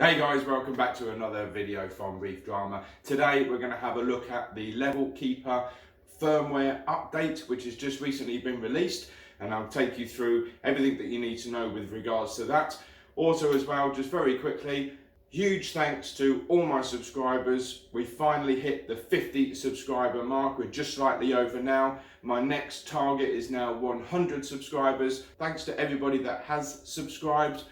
Hey guys, welcome back to another video from Reef Drama. Today we're going to have a look at the Level Keeper firmware update, which has just recently been released, and I'll take you through everything that you need to know with regards to that. Also as well, just very quickly, huge thanks to all my subscribers. We finally hit the 50 subscriber mark. We're just slightly over now. My next target is now 100 subscribers. Thanks to everybody that has subscribed,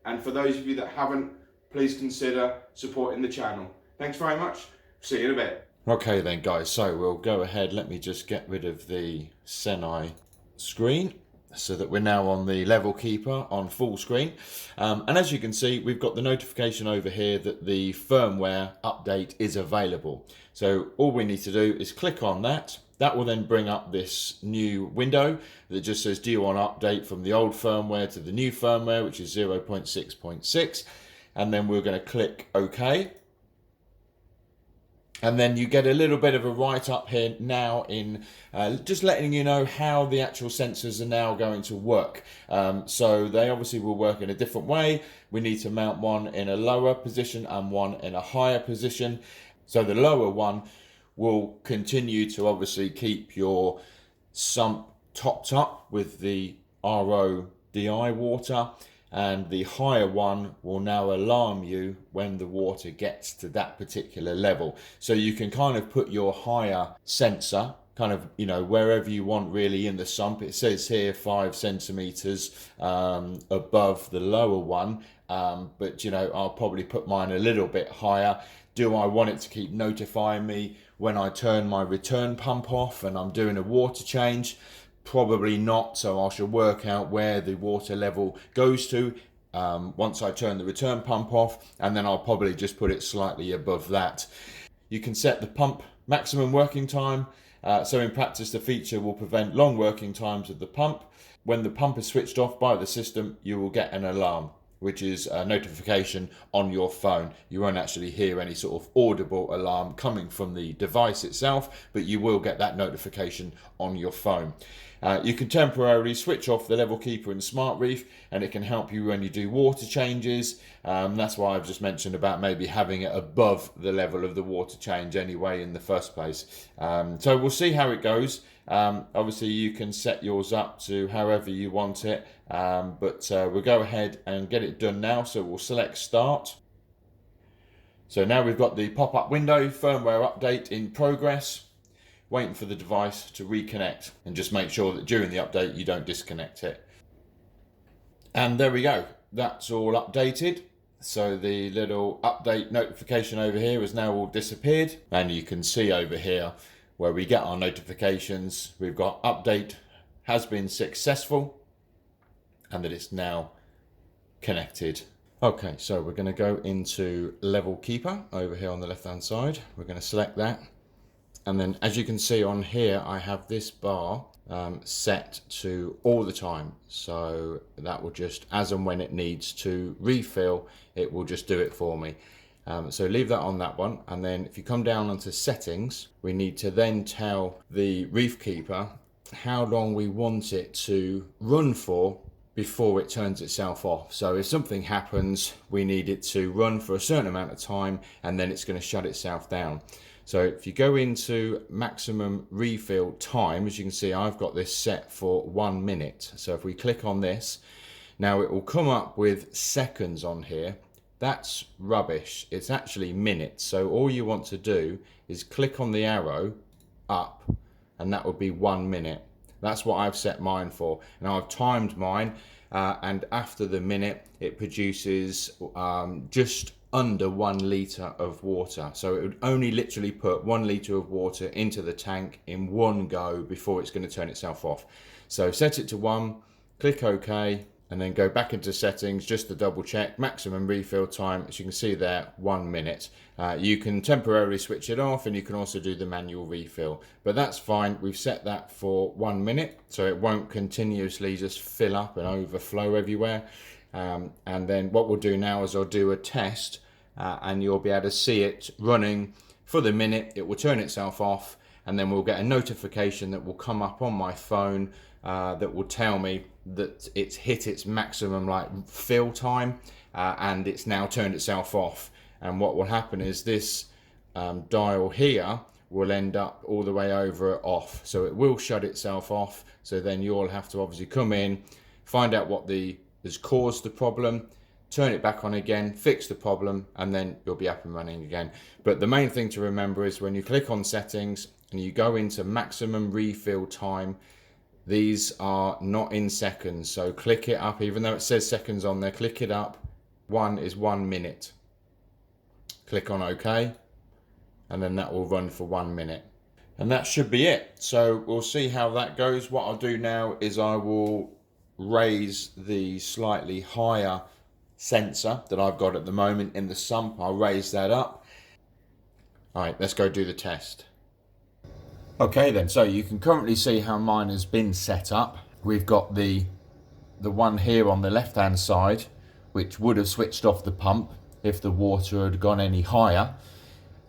and for those of you that haven't, please consider supporting the channel. Thanks very much. See you in a bit. Okay then guys, so we'll go ahead. Let me just get rid of the Sine screen so that we're now on the Level Keeper on full screen. And as you can see, we've got the notification over here that the firmware update is available. So all we need to do is click on that. That will then bring up this new window that just says, do you want to update from the old firmware to the new firmware, which is 0.6.6. And then we're going to click OK. And then you get a little bit of a write-up here now in just letting you know how the actual sensors are now going to work. So they obviously will work in a different way. We need to mount one in a lower position and one in a higher position. So the lower one will continue to obviously keep your sump topped up with the RO/DI water, and the higher one will now alarm you when the water gets to that particular level. So you can kind of put your higher sensor kind of, you know, wherever you want really in the sump. It says here 5 centimeters above the lower one, but you know, I'll probably put mine a little bit higher. Do I want it to keep notifying me when I turn my return pump off and I'm doing a water change? Probably not, so I shall work out where the water level goes to once I turn the return pump off, and then I'll probably just put it slightly above that. You can set the pump maximum working time, so in practice the feature will prevent long working times of the pump. When the pump is switched off by the system, you will get an alarm, which is a notification on your phone. You won't actually hear any sort of audible alarm coming from the device itself, but you will get that notification on your phone. You can temporarily switch off the Level Keeper in Smart Reef, and it can help you when you do water changes. That's why I've just mentioned about maybe having it above the level of the water change anyway in the first place. So we'll see how it goes. Obviously you can set yours up to however you want it, but we'll go ahead and get it done now. So we'll select Start. So now we've got the pop-up window, firmware update in progress, waiting for the device to reconnect, and just make sure that during the update you don't disconnect it. And there we go, that's all updated. So the little update notification over here has now all disappeared, and you can see over here where we get our notifications, we've got update has been successful and that it's now connected. Okay, so we're going to go into Level Keeper over here on the left hand side. We're going to select that, and then as you can see on here I have this bar set to all the time, so that will just, as and when it needs to refill, it will just do it for me. So leave that on that one, and then if you come down onto settings, we need to then tell the Reef Keeper how long we want it to run for before it turns itself off. So if something happens, we need it to run for a certain amount of time, and then it's going to shut itself down. So if you go into maximum refill time, as you can see, I've got this set for 1 minute. So if we click on this, now it will come up with seconds on here. That's rubbish. It's actually minutes. So all you want to do is click on the arrow up, and that would be 1 minute. That's what I've set mine for. Now I've timed mine, and after the minute it produces just under 1 litre of water. So it would only literally put 1 litre of water into the tank in one go before it's going to turn itself off. So set it to 1, click OK, and then go back into settings just to double check. Maximum refill time, as you can see there, 1 minute. You can temporarily switch it off, and you can also do the manual refill, but that's fine. We've set that for 1 minute, so it won't continuously just fill up and overflow everywhere. And then what we'll do now is I'll do a test, and you'll be able to see it running for the minute. It will turn itself off, and then we'll get a notification that will come up on my phone that will tell me that it's hit its maximum like fill time, and it's now turned itself off. And what will happen is this dial here will end up all the way over off, so it will shut itself off. So then you'll have to obviously come in, find out what has caused the problem, turn it back on again, fix the problem, and then you'll be up and running again. But the main thing to remember is when you click on settings and you go into maximum refill time, these are not in seconds, so click it up. Even though it says seconds on there, click it up. 1 is 1 minute. Click on OK, and then that will run for 1 minute. And that should be it. So we'll see how that goes. What I'll do now is I will raise the slightly higher sensor that I've got at the moment in the sump. I'll raise that up. All right, let's go do the test. Okay then, so you can currently see how mine has been set up. We've got the one here on the left hand side, which would have switched off the pump if the water had gone any higher.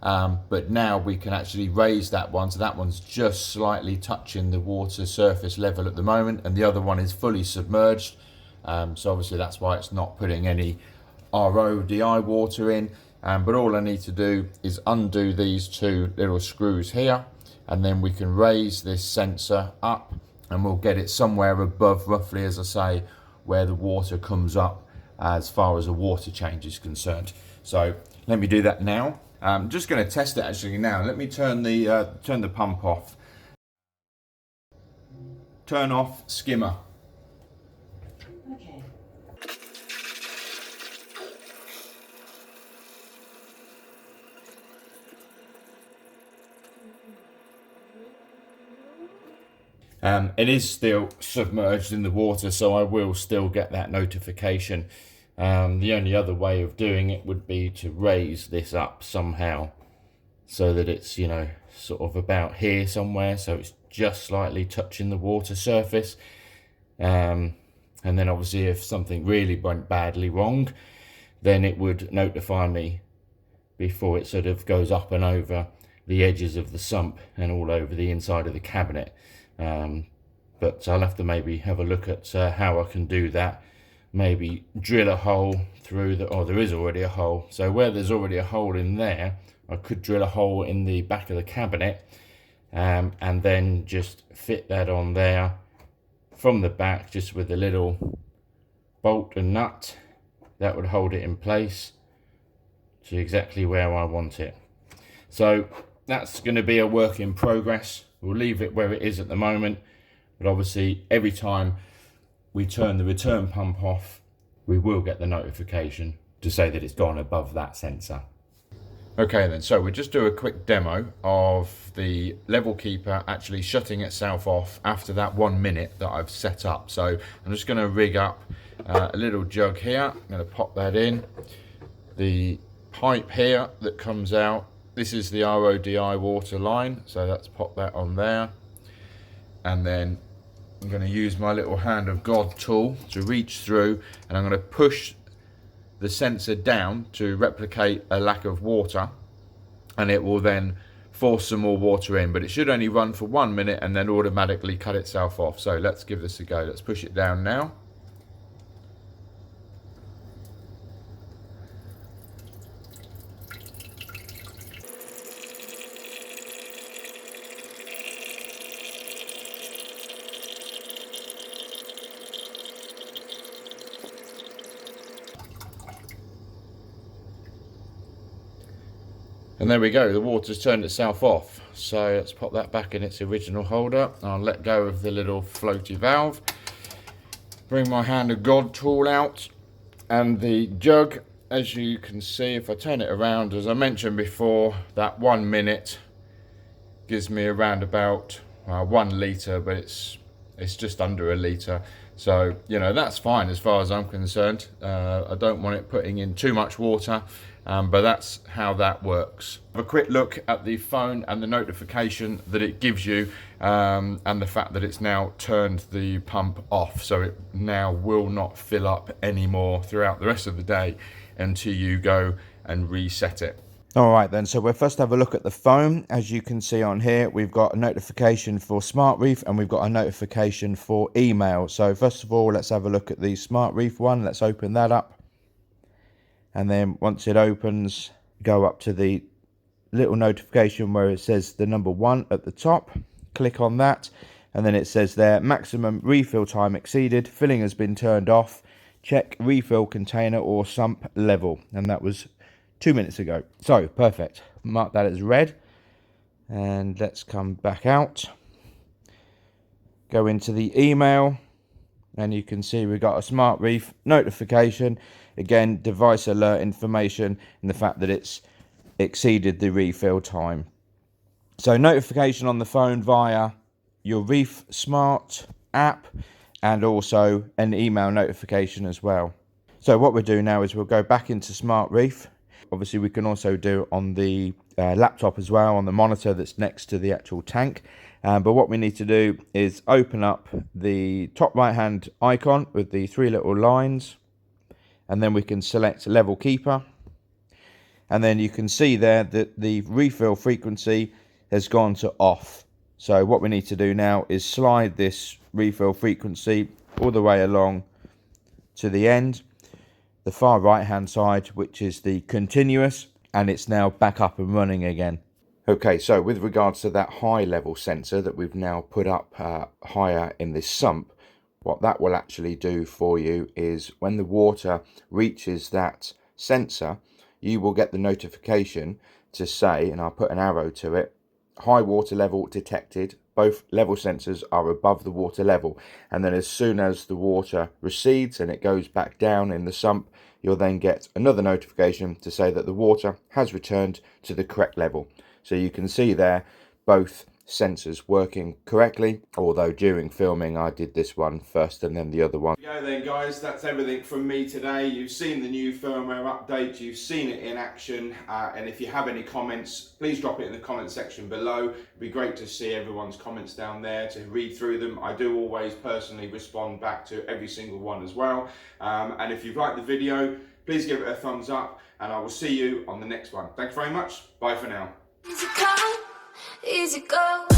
But now we can actually raise that one, so that one's just slightly touching the water surface level at the moment, and the other one is fully submerged. So obviously that's why it's not putting any RODI water in. But all I need to do is undo these two little screws here, and then we can raise this sensor up, and we'll get it somewhere above, roughly, as I say, where the water comes up as far as a water change is concerned. So let me do that now. I'm just going to test it actually now. Let me turn the pump off. Turn off skimmer. Okay. It is still submerged in the water, so I will still get that notification. The only other way of doing it would be to raise this up somehow so that it's, you know, sort of about here somewhere, so it's just slightly touching the water surface. And then obviously if something really went badly wrong, then it would notify me before it sort of goes up and over the edges of the sump and all over the inside of the cabinet. But I'll have to maybe have a look at how I can do that. Maybe drill a hole through there is already a hole. So where there's already a hole in there, I could drill a hole in the back of the cabinet, and then just fit that on there from the back, just with a little bolt and nut that would hold it in place to exactly where I want it. So that's going to be a work in progress. We'll leave it where it is at the moment, but obviously every time we turn the return pump off, we will get the notification to say that it's gone above that sensor. Okay then, so we'll just do a quick demo of the level keeper actually shutting itself off after that 1 minute that I've set up. So I'm just going to rig up a little jug here. I'm going to pop that in. The pipe here that comes out, this is the RODI water line, so let's pop that on there. And then I'm going to use my little hand of God tool to reach through, and I'm going to push the sensor down to replicate a lack of water, and it will then force some more water in, but it should only run for 1 minute and then automatically cut itself off. So let's give this a go. Let's push it down now. And there we go, the water's turned itself off. So let's pop that back in its original holder. I'll let go of the little floaty valve. Bring my hand of God tool out. And the jug, as you can see, if I turn it around, as I mentioned before, that 1 minute gives me around about 1 litre, but it's just under a litre. So, you know, that's fine as far as I'm concerned. I don't want it putting in too much water. But that's how that works. Have a quick look at the phone and the notification that it gives you, and the fact that it's now turned the pump off, so it now will not fill up anymore throughout the rest of the day until you go and reset it. All right then, so we'll first have a look at the phone. As you can see on here, we've got a notification for Smart Reef and we've got a notification for email. So first of all, let's have a look at the Smart Reef one. Let's open that up. And then once it opens, go up to the little notification where it says the number 1 at the top. Click on that. And then it says there, maximum refill time exceeded. Filling has been turned off. Check refill container or sump level. And that was 2 minutes ago. So perfect, mark that as red, and let's come back out, go into the email, and you can see we've got a Smart Reef notification, again device alert information and the fact that it's exceeded the refill time. So notification on the phone via your Reef Smart app and also an email notification as well. So what we'll do now is we'll go back into Smart Reef. Obviously, we can also do on the laptop as well, on the monitor that's next to the actual tank. But what we need to do is open up the top right-hand icon with the 3 little lines. And then we can select Level Keeper. And then you can see there that the refill frequency has gone to off. So what we need to do now is slide this refill frequency all the way along to the end, the far right hand side, which is the continuous, and it's now back up and running again. Okay, so with regards to that high level sensor that we've now put up higher in this sump, what that will actually do for you is when the water reaches that sensor, you will get the notification to say, and I'll put an arrow to it, high water level detected. Both level sensors are above the water level, and then as soon as the water recedes and it goes back down in the sump, you'll then get another notification to say that the water has returned to the correct level. So you can see there both sensors working correctly, although during filming I did this one first and then the other one. There you go then guys, that's everything from me today. You've seen the new firmware update, you've seen it in action, and if you have any comments, please drop it in the comment section below. It'd be great to see everyone's comments down there, to read through them. I do always personally respond back to every single one as well. And if you've liked the video, please give it a thumbs up, and I will see you on the next one. Thanks very much, bye for now. Easy come, easy go.